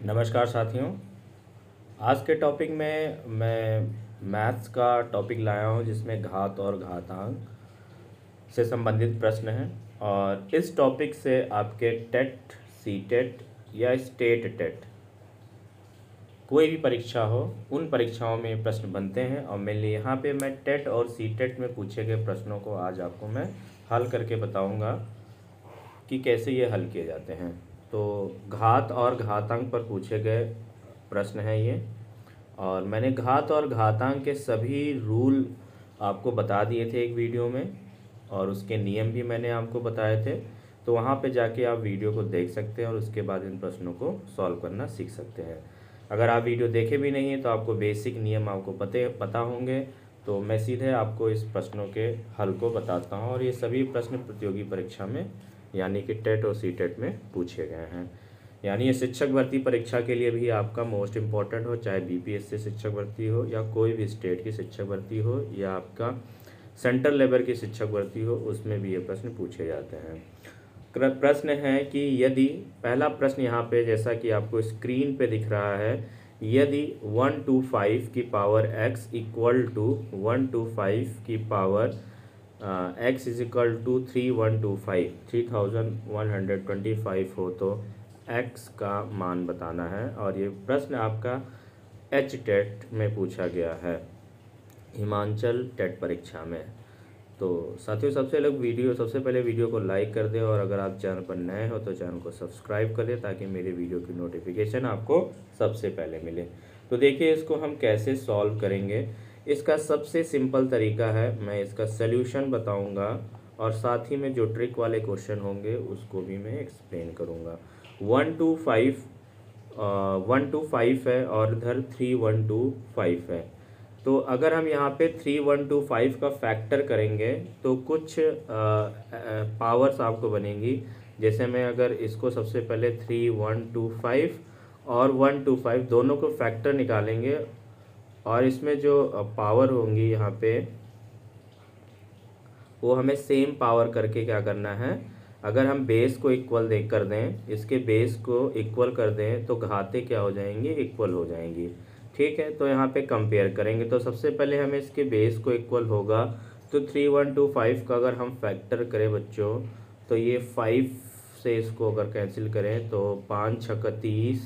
नमस्कार साथियों। आज के टॉपिक में मैं मैथ्स का टॉपिक लाया हूं जिसमें घात और घातांक से संबंधित प्रश्न हैं। और इस टॉपिक से आपके टेट, सी टेट या स्टेट टेट कोई भी परीक्षा हो, उन परीक्षाओं में प्रश्न बनते हैं। और मेनली यहाँ पे मैं टेट और सी टेट में पूछे गए प्रश्नों को आज आपको मैं हल करके बताऊँगा कि कैसे ये हल किए जाते हैं। तो घात और घातांक पर पूछे गए प्रश्न हैं ये। और मैंने घात और घातांक के सभी रूल आपको बता दिए थे एक वीडियो में, और उसके नियम भी मैंने आपको बताए थे। तो वहाँ पे जाके आप वीडियो को देख सकते हैं और उसके बाद इन प्रश्नों को सॉल्व करना सीख सकते हैं। अगर आप वीडियो देखे भी नहीं हैं तो आपको बेसिक नियम आपको पता होंगे। तो मैं सीधे आपको इस प्रश्नों के हल को बताता हूँ। और ये सभी प्रश्न प्रतियोगी परीक्षा में यानी कि टेट और सी टेट में पूछे गए हैं। यानी ये शिक्षक भर्ती परीक्षा के लिए भी आपका मोस्ट इम्पॉर्टेंट हो, चाहे बीपीएससी शिक्षक भर्ती हो या कोई भी स्टेट की शिक्षक भर्ती हो या आपका सेंट्रल लेवल की शिक्षक भर्ती हो, उसमें भी ये प्रश्न पूछे जाते हैं। प्रश्न है कि यदि पहला प्रश्न यहाँ पे जैसा कि आपको स्क्रीन पे दिख रहा है, यदि 125 की पावर x इक्वल टू 125 की power x is equal to 3125 हो तो x का मान बताना है। और ये प्रश्न आपका एच टेट में पूछा गया है, हिमाचल टेट परीक्षा में। तो साथियों सबसे पहले वीडियो को लाइक कर दें, और अगर आप चैनल पर नए हो तो चैनल को सब्सक्राइब कर दें ताकि मेरे वीडियो की नोटिफिकेशन आपको सबसे पहले मिले। तो देखिए इसको हम कैसे सॉल्व करेंगे। इसका सबसे सिंपल तरीका है, मैं इसका सल्यूशन बताऊंगा और साथ ही में जो ट्रिक वाले क्वेश्चन होंगे उसको भी मैं एक्सप्लेन करूंगा। 125 है और इधर 3125 है। तो अगर हम यहाँ पे 3125 का फैक्टर करेंगे तो कुछ पावर्स आपको बनेंगी। जैसे मैं अगर इसको सबसे पहले 3125 और 125 दोनों को फैक्टर निकालेंगे, और इसमें जो पावर होंगी यहाँ पे वो हमें सेम पावर करके क्या करना है, अगर हम बेस को इक्वल कर दें, इसके बेस को इक्वल कर दें तो घाते क्या हो जाएंगी, इक्वल हो जाएंगी। ठीक है, तो यहाँ पे कंपेयर करेंगे। तो सबसे पहले हमें इसके बेस को इक्वल होगा, तो 3125 का अगर हम फैक्टर करें बच्चों, तो ये 5 से इसको अगर कैंसिल करें तो 5 छक्का 30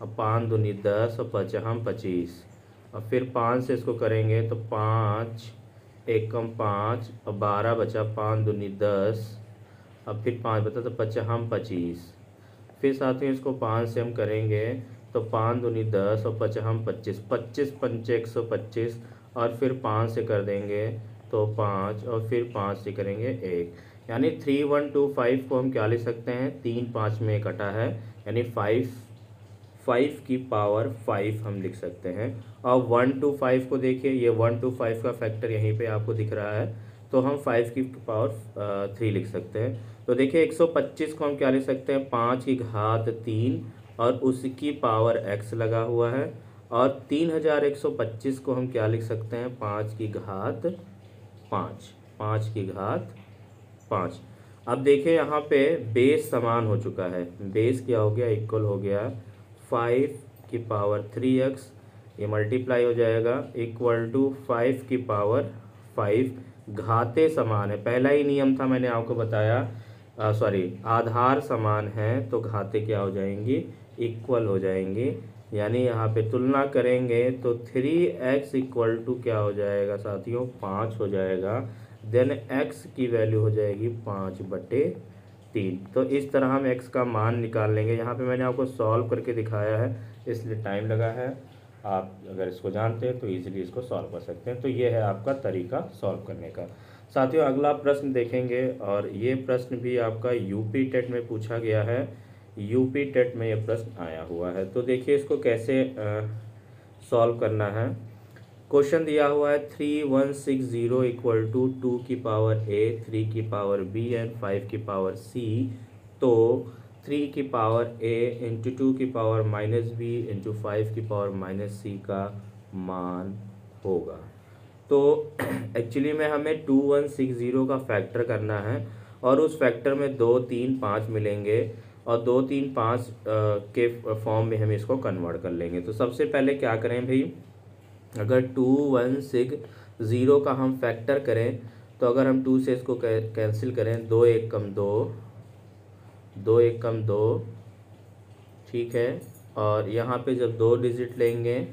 और 5 दूनी 10 और 5 हम 25, और फिर 5 से इसको करेंगे तो 5 एकम 5 और 12 बचा, 5 दूनी 10 अब फिर 5 बचा तो 5 हम 25। फिर साथ में इसको 5 से हम करेंगे तो 5 दूनी 10 और 5 हम 25, 25 पंचे 125, और फिर 5 से कर देंगे तो 5, और फिर 5 से करेंगे 1। यानी 3125 को हम क्या लिख सकते हैं, 3 5 में कटा है, यानी 5 की पावर 5 हम लिख सकते हैं। और 125 को देखिए, ये 125 का फैक्टर यहीं पे आपको दिख रहा है, तो हम 5 की पावर 3 लिख सकते हैं। तो देखिए 125 को हम क्या लिख सकते हैं, 5 की घात 3 और उसकी पावर x लगा हुआ है। और 3125 को हम क्या लिख सकते हैं, 5 की घात 5, 5 की घात 5। अब देखिए यहाँ पे बेस समान हो चुका है, बेस क्या हो गया, इक्वल हो गया 5 की पावर 3x, ये मल्टीप्लाई हो जाएगा इक्वल टू 5 की पावर 5। घाते समान है, पहला ही नियम था मैंने आपको बताया, आधार समान है तो घाते क्या हो जाएंगी, इक्वल हो जाएंगी। यानी यहाँ पे तुलना करेंगे तो 3x इक्वल टू क्या हो जाएगा साथियों, 5 हो जाएगा। देन x की वैल्यू हो जाएगी 5/3। तो इस तरह हम x का मान निकाल लेंगे। यहाँ पे मैंने आपको सॉल्व करके दिखाया है इसलिए टाइम लगा है, आप अगर इसको जानते हैं तो इजीली इसको सॉल्व कर सकते हैं। तो ये है आपका तरीका सॉल्व करने का। साथियों अगला प्रश्न देखेंगे, और ये प्रश्न भी आपका यूपी टेट में पूछा गया है, यूपी टेट में ये प्रश्न आया हुआ है। तो देखिए इसको कैसे सॉल्व करना है। क्वेश्चन दिया हुआ है 3160 इक्वल टू 2 की पावर a, 3 की पावर b एंड 5 की पावर c। तो 3 की पावर a इंटू 2 की पावर माइनस b इंटू 5 की पावर माइनस c का मान होगा। तो एक्चुअली में हमें 2160 का फैक्टर करना है, और उस फैक्टर में 2 3 5 मिलेंगे, और 2 3 5 के फॉर्म में हम इसको कन्वर्ट कर लेंगे। तो सबसे पहले क्या करें भाई, अगर 2 1 6 0 का हम फैक्टर करें तो अगर हम 2 से इसको कैंसिल करें, 2 1 कम 2, 2 1 कम 2, ठीक है। और यहाँ पे जब 2 डिजिट लेंगे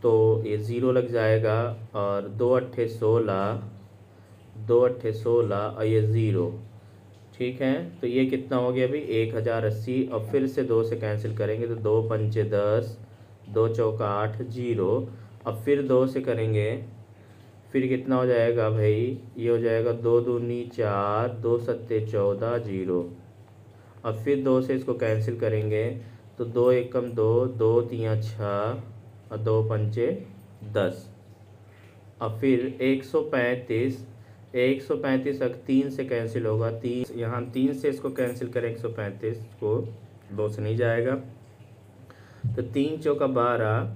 तो ये 0 लग जाएगा, और 2 अट्ठे 16, 2 अट्ठे 16 और ये 0, ठीक है। तो ये कितना हो गया अभी 1080। और फिर से 2 से कैंसिल करेंगे तो 2 पंचे 10, 2 चौका 8, 0। अब फिर 2 से करेंगे, फिर कितना हो जाएगा भाई, ये हो जाएगा 2 दूनी 4, 2 सत्ते 14, 0। अब फिर 2 से इसको कैंसिल करेंगे तो 2 1 कम 2, 2 3 6 और 2 पंचे 10। अब फिर 135, 135 अब 3 से कैंसिल होगा, 3 यहाँ 3 से इसको कैंसिल करें 135 को, 2 से नहीं जाएगा तो 3 चौका 12,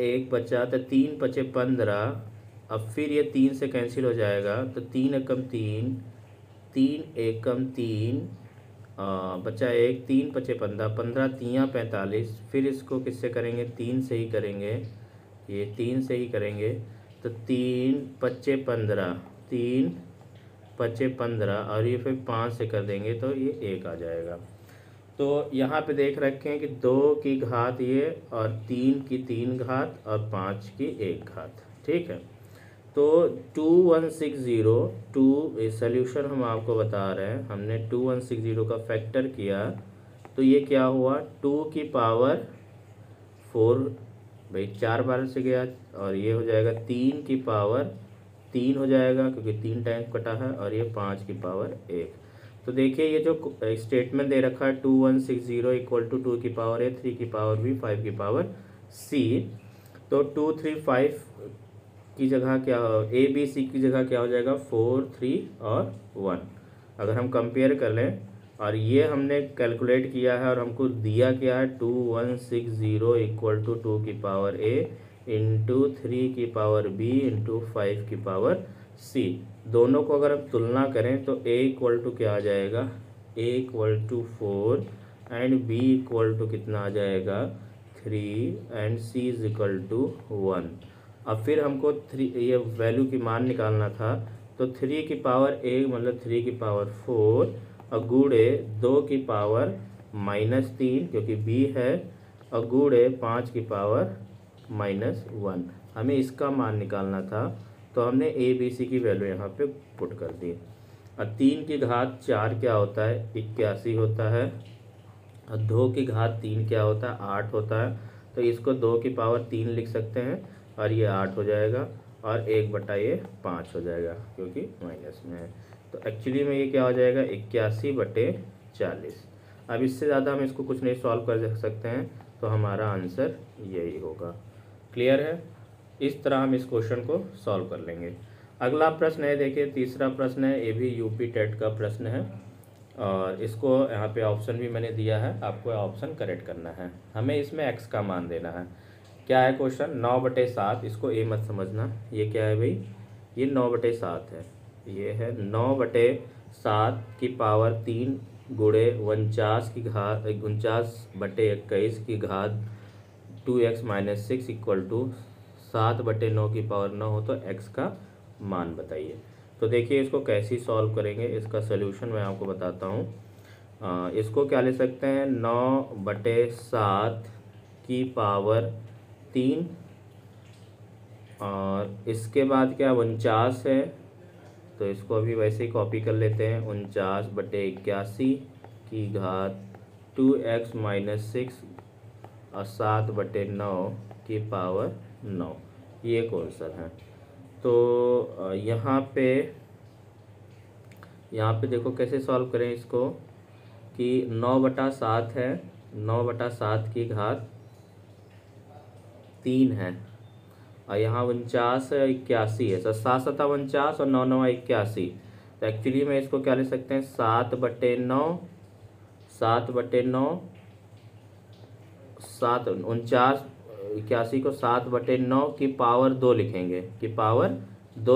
1 बचा तो 3 पचे 15। अब फिर ये 3 से कैंसिल हो जाएगा तो 3 एकम 3, 3 एकम 3, बचा 1, 3 पचे 15, 15 3 45। फिर इसको किससे करेंगे, 3 से ही करेंगे, ये 3 से ही करेंगे तो 3 पचे 15, 3 पचे 15 और ये फिर 5 से कर देंगे तो ये 1 आ जाएगा। तो यहाँ पे देख रखे हैं कि 2 की घात ये, और 3 की 3 घात और 5 की 1 घात, ठीक है। तो 2160 2 सॉल्यूशन हम आपको बता रहे हैं, हमने 2160 का फैक्टर किया तो ये क्या हुआ, 2 की पावर 4, भाई 4 बार से गया, और ये हो जाएगा 3 की पावर 3 हो जाएगा क्योंकि 3 टाइम कटा है, और ये 5 की पावर 1। तो देखिए ये जो स्टेटमेंट दे रखा है 2160 इक्वल टू 2 की पावर a, 3 की पावर b, 5 की पावर c। तो 2 3 5 की जगह क्या हो, ए बी सी की जगह क्या हो जाएगा 4 3 और 1। अगर हम कंपेयर कर लें, और ये हमने कैलकुलेट किया है और हमको दिया क्या है 2160 इक्वल टू 2 की पावर a इंटू 3 की पावर b इंटू 5 की पावर c। दोनों को अगर हम तुलना करें तो a इक्वल टू क्या आ जाएगा, a equal to 4 and b equal to कितना आ जाएगा 3 and c is equal to 1। अब फिर हमको 3 ये वैल्यू की मान निकालना था, तो 3 की पावर 1 मतलब 3 की पावर 4 और गुणे 2 की पावर -3 क्योंकि b है, और गुणे 5 की पावर -1। हमें इसका मान निकालना था तो हमने a b c की वैल्यू यहाँ पे पुट कर दी। और 3 की घात 4 क्या होता है 81 होता है, और 2 की घात 3 क्या होता है 8 होता है। तो इसको 2 की पावर 3 लिख सकते हैं और ये 8 हो जाएगा, और 1/5 हो जाएगा क्योंकि माइनस में है। तो एक्चुअली में ये क्या हो जाएगा 81/40। अब इससे ज़्यादा हम इसको कुछ नहीं सॉल्व कर सकते हैं, तो हमारा आंसर यही होगा। क्लियर है, इस तरह हम इस क्वेश्चन को सॉल्व कर लेंगे। अगला प्रश्न है, देखिए तीसरा प्रश्न है, ये भी यूपी टेट का प्रश्न है, और इसको यहाँ पे ऑप्शन भी मैंने दिया है, आपको ऑप्शन करेक्ट करना है। हमें इसमें x का मान देना है। क्या है क्वेश्चन 9/7, इसको ए मत समझना, ये क्या है भाई, ये 9/7 है, ये है 9/7 की पावर 3 गुणे 49 की घात 49/21 की घात 2x - 6 इक्वल टू 7/9 की पावर 9 हो तो x का मान बताइए। तो देखिए इसको कैसे सॉल्व करेंगे, इसका सलूशन मैं आपको बताता हूँ। इसको क्या ले सकते हैं 9/7 की पावर 3, और इसके बाद क्या 49 है, तो इसको अभी वैसे ही कॉपी कर लेते हैं 49/81 की घात 2x - 6 और 7/9 की पावर 9, ये कौन सा है। तो यहाँ पे देखो कैसे सॉल्व करें इसको, कि 9/7 है, 9/7 की घात 3 है, और यहाँ 49 है 81 है, तो 7 7 49 और 9 9 81। तो एक्चुअली में इसको क्या ले सकते हैं 7/9, 7/9, 7 49 81 को 7/9 की पावर 2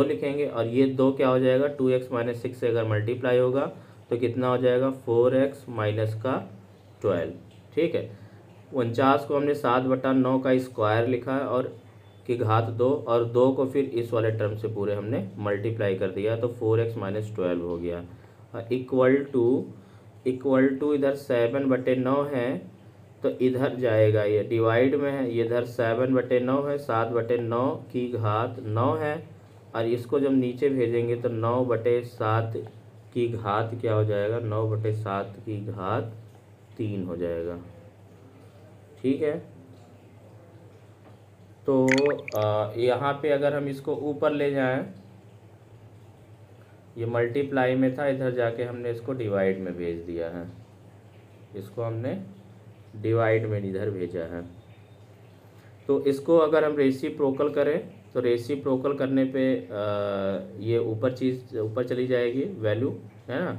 लिखेंगे, और ये 2 क्या हो जाएगा 2x - 6 से अगर मल्टीप्लाई होगा तो कितना हो जाएगा 4x माइनस का 12। ठीक है, 49 को हमने 7/9 का स्क्वायर लिखा है और की घात 2, और 2 को फिर इस वाले टर्म से पूरे हमने मल्टीप्लाई कर दिया, तो 4x माइनस 12 हो गया। इक्वल टू इधर 7/9 है, तो इधर जाएगा, ये डिवाइड में है, ये इधर 7/9 है, 7/9 की घात 9 है, और इसको जब नीचे भेजेंगे तो 9/7 की घात क्या हो जाएगा, 9/7 की घात 3 हो जाएगा। ठीक है, तो यहाँ पे अगर हम इसको ऊपर ले जाएं, ये मल्टीप्लाई में था, इधर जाके हमने इसको डिवाइड में भेज दिया है, इसको हमने डिवाइड में इधर भेजा है। तो इसको अगर हम रेसिप्रोकल करें तो रेसिप्रोकल करने पे ये ऊपर चली जाएगी वैल्यू, है ना।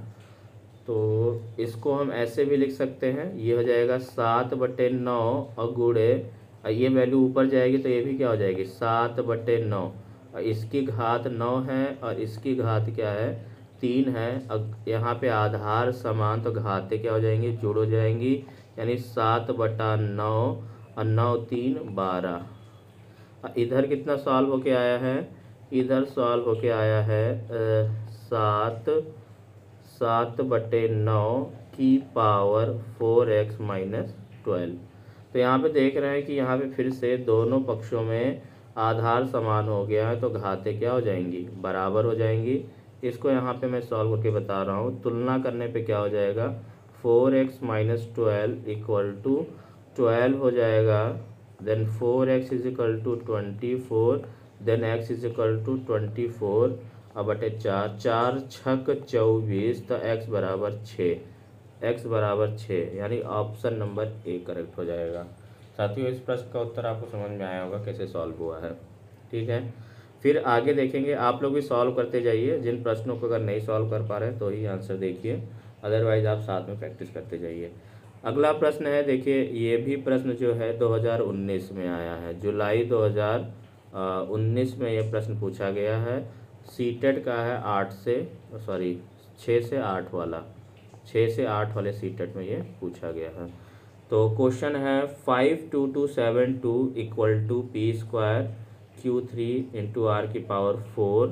तो इसको हम ऐसे भी लिख सकते हैं, ये हो जाएगा 7/9 और गुणे, ये वैल्यू ऊपर जाएगी तो ये भी क्या हो जाएगी 7/9, और इसकी घात 9 है और इसकी घात क्या है 3 है। अब यहाँ पे आधार समान तो घातें क्या हो जाएंगी, जुड़ हो जाएंगी, यानी 7/9 और 9 3 12। इधर कितना सॉल्व होके आया है, इधर सॉल्व होके आया है 7/9 की पावर 4x माइनस 12। तो यहाँ पे देख रहे हैं कि यहाँ पे फिर से दोनों पक्षों में आधार समान हो गया है, तो घातें क्या हो जाएंगी, बराबर हो जाएंगी। इसको यहाँ पे मैं सॉल्व करके बता रहा हूँ, तुलना करने पे क्या हो जाएगा 4x माइनस 12 इक्वल टू 12 हो जाएगा, then 4x is equal to 24, then x is equal to 24 अब बटे 4, 4 छक 24, तो x बराबर 6, x बराबर 6, यानी ऑप्शन नंबर ए करेक्ट हो जाएगा। साथियों, इस प्रश्न का उत्तर आपको समझ में आया होगा कैसे सॉल्व हुआ है। ठीक है, फिर आगे देखेंगे, आप लोग भी सॉल्व करते जाइए, जिन प्रश्नों को अगर नहीं सॉल्व कर पा रहे तो ही आंसर देखिए, अदरवाइज आप साथ में प्रैक्टिस करते जाइए। अगला प्रश्न है, देखिए ये भी प्रश्न जो है 2019 में आया है, जुलाई 2019 में ये प्रश्न पूछा गया है। सीटेट का है 6 से 8 वाला, 6 से 8 वाले सीटेट में ये पूछा गया है। तो क्वेश्चन है 52272 equal to P square Q3 into R की पावर 4।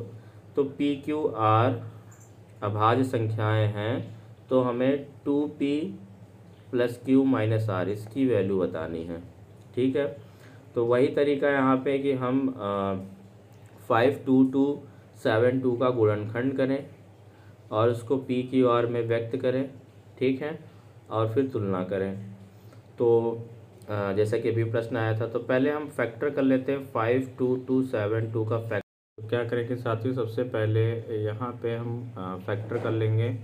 तो पी क्यू आर अभाज्य संख्याएं हैं, तो हमें 2p plus Q minus R इसकी वैल्यू बतानी है। ठीक है, तो वही तरीका यहाँ पे कि हम 52272 का गुणनखंड करें और उसको पी क्यू आर में व्यक्त करें। ठीक है, और फिर तुलना करें। तो जैसा कि अभी प्रश्न आया था, तो पहले हम फैक्टर कर लेते हैं 52272 का फैक्टर। तो क्या करेंगे साथियों, सबसे पहले यहाँ पे हम फैक्टर कर लेंगे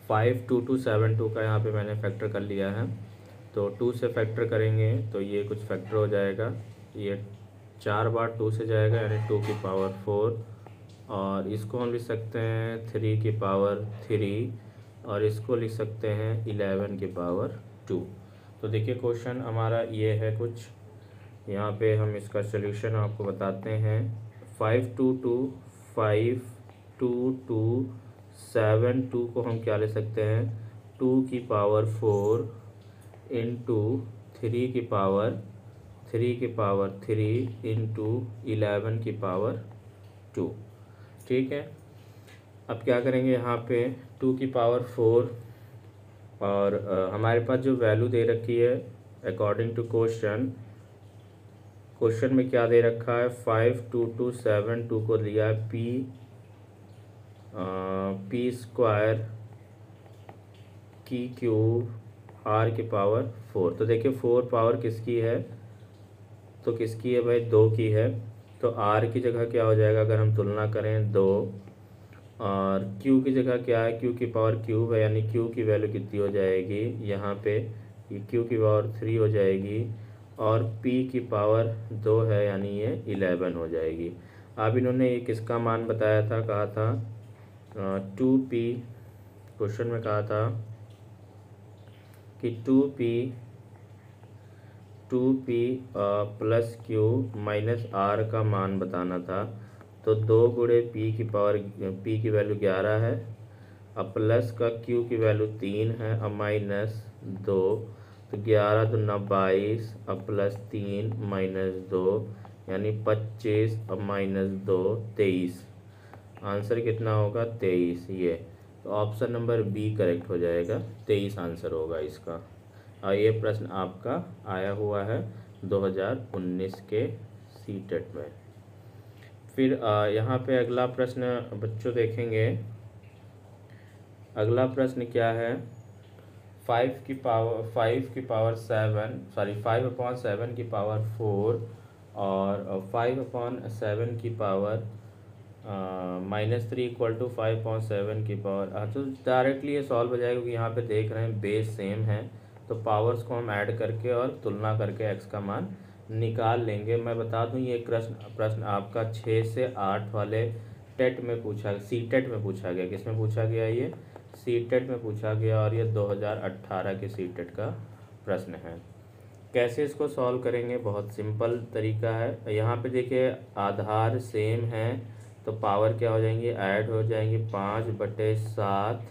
52272 का, यहाँ पे मैंने फैक्टर कर लिया है। तो 2 से फैक्टर करेंगे तो ये कुछ फैक्टर हो जाएगा, ये 4 बार 2 से जाएगा, यानी 2 की पावर 4, और इसको हम लिख सकते हैं 3 की पावर 3, और इसको लिख सकते हैं 11 की पावर 2। तो देखिए क्वेश्चन हमारा ये है कुछ, यहाँ पे हम इसका सॉल्यूशन आपको बताते हैं। 52272 को हम क्या ले सकते हैं, 2 की पावर 4 इंटू 3 की पावर 3 इंटू 11 की पावर 2। ठीक है, अब क्या करेंगे, यहाँ पे 2 की पावर 4, और हमारे पास जो वैल्यू दे रखी है अकॉर्डिंग टू क्वेश्चन में क्या दे रखा है, 52272 को लिया है पी स्क्वायर की क्यूब आर की पावर 4। तो देखिए 4 पावर किसकी है, तो किसकी है भाई, 2 की है। तो आर की जगह क्या हो जाएगा, अगर हम तुलना करें 2, और q की जगह क्या है, q की पावर क्यूब है, यानी q की वैल्यू कितनी हो जाएगी, यहाँ पे q की पावर 3 हो जाएगी, और p की पावर 2 है, यानी ये 11 हो जाएगी। अब इन्होंने ये किसका मान बताया था, कहा था 2p, क्वेश्चन में कहा था कि 2p plus Q minus are का मान बताना था। तो 2 गुणे p की वैल्यू 11 है, अब प्लस का क्यू की वैल्यू 3 है, अब माइनस 2, तो 11 दूना 22, अब प्लस 3 माइनस 2 यानी 25, अब माइनस 2 23। आंसर कितना होगा 23 ये। तो ऑप्शन नंबर बी करेक्ट हो जाएगा, 23 आंसर होगा इसका। और ये प्रश्न आपका आया हुआ है 2019 के सीटेट में। फिर यहाँ पे अगला प्रश्न बच्चों देखेंगे। अगला प्रश्न क्या है, 5 की पावर 5/7 की पावर 4 और 5/7 की पावर -3 = 5/7 की पावर। तो डायरेक्टली ये सॉल्व हो जाएगा क्योंकि यहाँ पे देख रहे हैं बेस सेम है, तो पावर्स को हम ऐड करके और तुलना करके एक्स का मान निकाल लेंगे। मैं बता दूं ये प्रश्न आपका 6 से 8 वाले टेट में पूछा, सी टेट में पूछा गया। किस में पूछा गया, ये सी टेट में पूछा गया, और ये 2018 के सी टेट का प्रश्न है। कैसे इसको सॉल्व करेंगे, बहुत सिंपल तरीका है। यहाँ पे देखिए आधार सेम है तो पावर क्या हो जाएंगे, ऐड हो जाएंगे। 5/7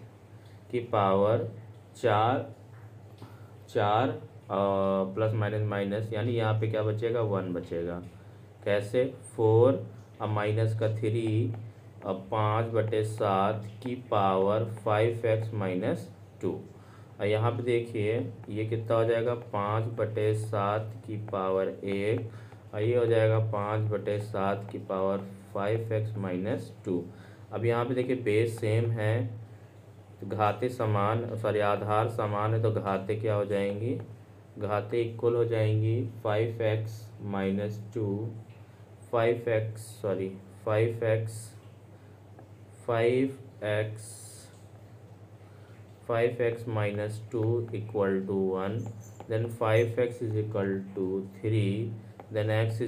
की पावर 4 प्लस माइनस माइनस, यानी यहाँ पे क्या बचेगा 1 बचेगा। कैसे, 4 अब माइनस का 3, अब 5/7 की पावर 5x - 2। और यहाँ पे देखिए ये कितना हो जाएगा 5/7 की पावर 1, और ये हो जाएगा 5/7 की पावर 5x - 2। अब यहाँ पे देखिए बेस सेम है, घाते समान, सॉरी आधार समान है, तो घाते क्या हो जाएंगी, घाते इक्वल हो जाएंगी। 5x - 2 5x - 2 = 1, then 5x = 3, then x =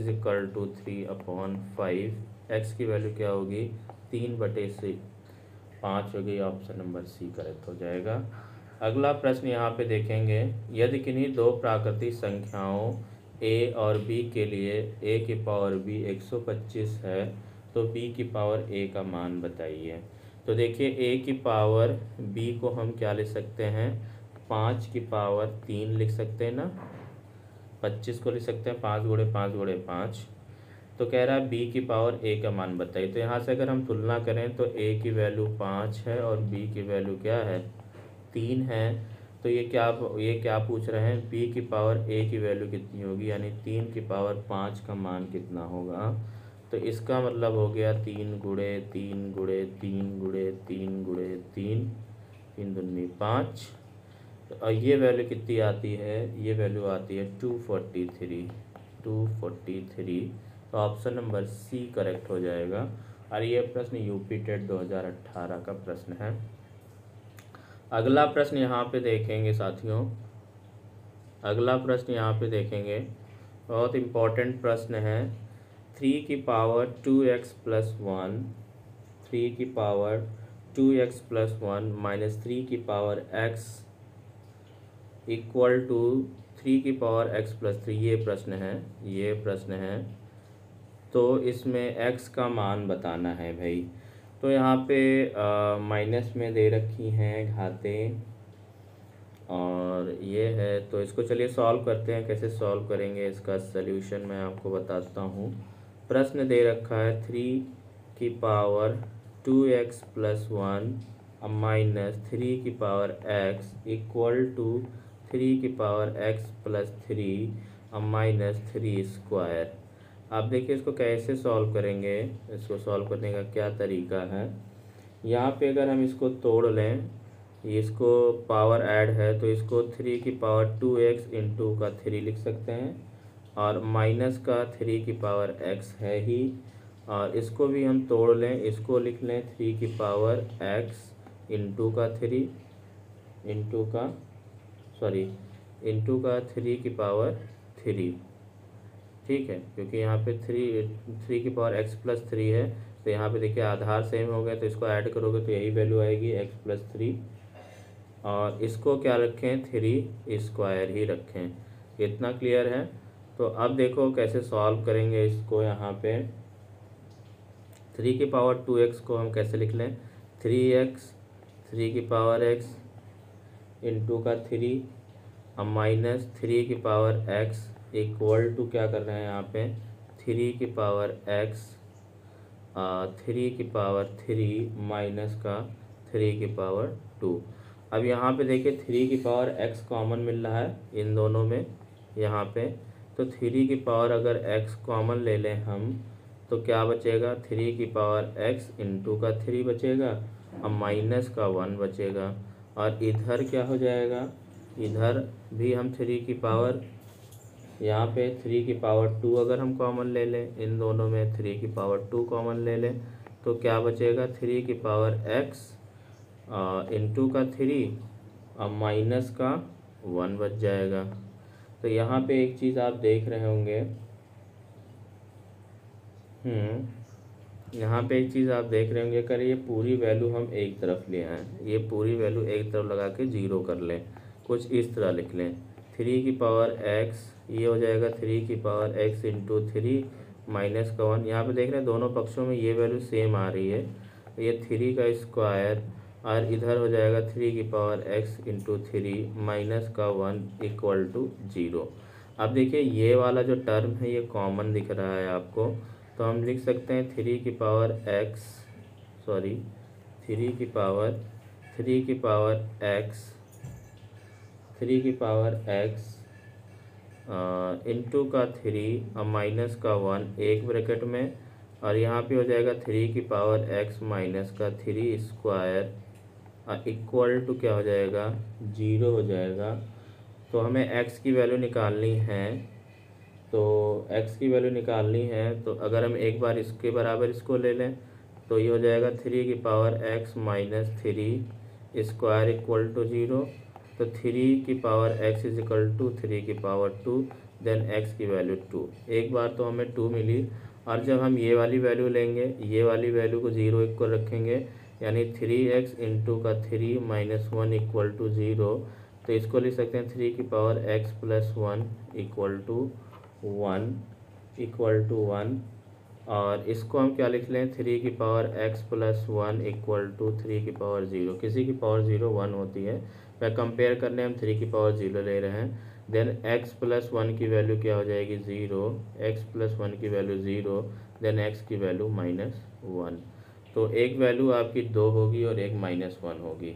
3/5। x की वैल्यू क्या होगी 3/5 हो गई। ऑप्शन नंबर सी करेक्ट हो जाएगा। अगला प्रश्न यहाँ पे देखेंगे, यदि किन्हीं दो प्राकृतिक संख्याओं a और b के लिए a की पावर b 125 है तो b की पावर a का मान बताइए। तो देखिए a की पावर b को हम क्या लिख सकते हैं, 5 की पावर 3 लिख सकते हैं ना, 25 को लिख सकते हैं 5 × 5 × 5। तो कह रहा है b की पावर a का मान बताइए। तो यहाँ से अगर हम तुलना करें तो a की वैल्यू 5 है और b की वैल्यू क्या है 3 है। तो ये क्या पूछ रहे हैं, b की पावर a की वैल्यू कितनी होगी, यानी 3 की पावर 5 का मान कितना होगा। तो इसका मतलब हो गया 3 × 3 × 3 × 3 × 3, 3 दूनी 5। और ये वैल्यू कितनी आती है, ये वैल्यू आती है 243। तो ऑप्शन नंबर सी करेक्ट हो जाएगा। और ये प्रश्न यूपी टेट 2018 का प्रश्न है। अगला प्रश्न यहाँ पे देखेंगे साथियों, अगला प्रश्न यहाँ पे देखेंगे, बहुत इम्पोर्टेंट प्रश्न है। 3 की पावर 2x + 1, 3 की पावर 2x + 1 -3 की पावर x = 3 की पावर x + 3, ये प्रश्न है। तो इसमें x का मान बताना है भाई। तो यहाँ पे माइनस में दे रखी हैं घातें, और ये है, तो इसको चलिए सॉल्व करते हैं। कैसे सॉल्व करेंगे इसका सल्यूशन मैं आपको बताता हूँ। प्रश्न दे रखा है 3 की पावर 2x + 1 -3 की पावर x = 3 की पावर x + 3 -3²। आप देखिए इसको कैसे सॉल्व करेंगे, इसको सॉल्व करने का क्या तरीका है। यहाँ पे अगर हम इसको तोड़ लें, इसको पावर ऐड है तो इसको 3 की पावर 2x × 3 लिख सकते हैं, और माइनस का 3 की पावर x है ही, और इसको भी हम तोड़ लें, इसको लिख लें 3 की पावर x × 3 × 3 की पावर 3, ठीक है। क्योंकि यहाँ पे 3 की पावर x + 3 है, तो यहाँ पे देखिए आधार सेम हो गए, तो इसको ऐड करोगे तो यही वैल्यू आएगी x + 3, और इसको क्या रखें 3² ही रखें। इतना क्लियर है। तो अब देखो कैसे सॉल्व करेंगे इसको। यहाँ पे 3 की पावर 2x को हम कैसे लिख लें, 3x 3 की पावर x इंटू का 3 अब माइनस 3 की पावर x इक्वल टू क्या कर रहे हैं यहाँ पे 3 की पावर x 3 की पावर 3 माइनस का 3 की पावर 2। अब यहाँ पे देखिए 3 की पावर x कॉमन मिल रहा है इन दोनों में यहाँ पे, तो 3 की पावर अगर x कॉमन ले लें हम तो क्या बचेगा 3 की पावर x इंटू का 3 बचेगा अब माइनस का 1 बचेगा। और इधर क्या हो जाएगा, इधर भी हम 3 की पावर यहाँ पे 3 की पावर 2 अगर हम कॉमन ले लें इन दोनों में 3 की पावर 2 कॉमन ले लें तो क्या बचेगा 3 की पावर x इंटू का 3 अब माइनस का 1 बच जाएगा। तो यहाँ पे एक चीज़ आप देख रहे होंगे, यहाँ पे एक चीज़ आप देख रहे होंगे, अगर ये पूरी वैल्यू हम एक तरफ ले आएँ, ये पूरी वैल्यू एक तरफ लगा के 0 कर लें, कुछ इस तरह लिख लें 3 की पावर x ये हो जाएगा 3 की पावर x इंटू 3 माइनस का 1। यहाँ पे देख रहे हैं दोनों पक्षों में ये वैल्यू सेम आ रही है, ये 3 का स्क्वायर और इधर हो जाएगा 3 की पावर x इंटू 3 माइनस का 1 इक्वल टू 0। अब देखिए ये वाला जो टर्म है ये कॉमन दिख रहा है आपको, तो हम लिख सकते हैं 3 की पावर x 3 की पावर x इंटू का 3 अब माइनस का 1 एक ब्रैकेट में और यहाँ पे हो जाएगा 3 की पावर x माइनस का 3 स्क्वायर इक्वल टू क्या हो जाएगा 0 हो जाएगा। तो हमें x की वैल्यू निकालनी है, तो x की वैल्यू निकालनी है तो अगर हम एक बार इसके बराबर इसको ले लें तो ये हो जाएगा 3 की power x minus 3 square equal to 0। तो 3 की power x is equal to 3 की पावर 2 देन x की वैल्यू 2। एक बार तो हमें 2 मिली और जब हम ये वाली वैल्यू लेंगे ये वाली वैल्यू को 0 इक्वल रखेंगे यानी 3x इंटू का 3 माइनस 1 इक्वल टू 0। तो इसको लिख सकते हैं 3 की power x plus 1 equal to 1 और इसको हम क्या लिख लें 3 की power x plus 1 equal to 3 की पावर 0। किसी की पावर 0 1 होती है, वह कंपेयर करने हम 3 की पावर 0 ले रहे हैं। देन x प्लस 1 की वैल्यू क्या हो जाएगी 0, x प्लस 1 की वैल्यू 0 देन x की वैल्यू माइनस 1। तो एक वैल्यू आपकी 2 होगी और एक माइनस 1 होगी।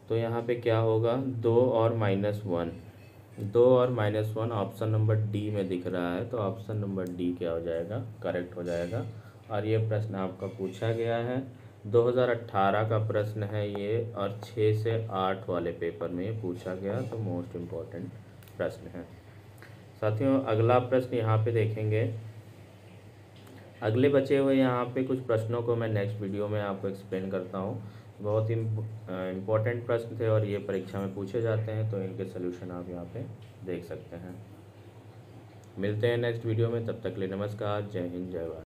तो यहाँ पे क्या होगा 2 और माइनस 1 ऑप्शन नंबर डी में दिख रहा है, तो ऑप्शन नंबर डी क्या हो जाएगा करेक्ट हो जाएगा। और ये प्रश्न आपका पूछा गया है 2018 का प्रश्न है ये और 6 से 8 वाले पेपर में ये पूछा गया, तो मोस्ट इम्पॉर्टेंट प्रश्न है। साथियों अगला प्रश्न यहाँ पे देखेंगे, अगले बचे हुए यहाँ पे कुछ प्रश्नों को मैं नेक्स्ट वीडियो में आपको एक्सप्लेन करता हूँ। बहुत ही इम्पोर्टेंट प्रश्न थे और ये परीक्षा में पूछे जाते हैं, तो इनके सलूशन आप यहाँ पे देख सकते हैं। मिलते हैं नेक्स्ट वीडियो में, तब तक के लिए नमस्कार, जय हिंद, जय भारत।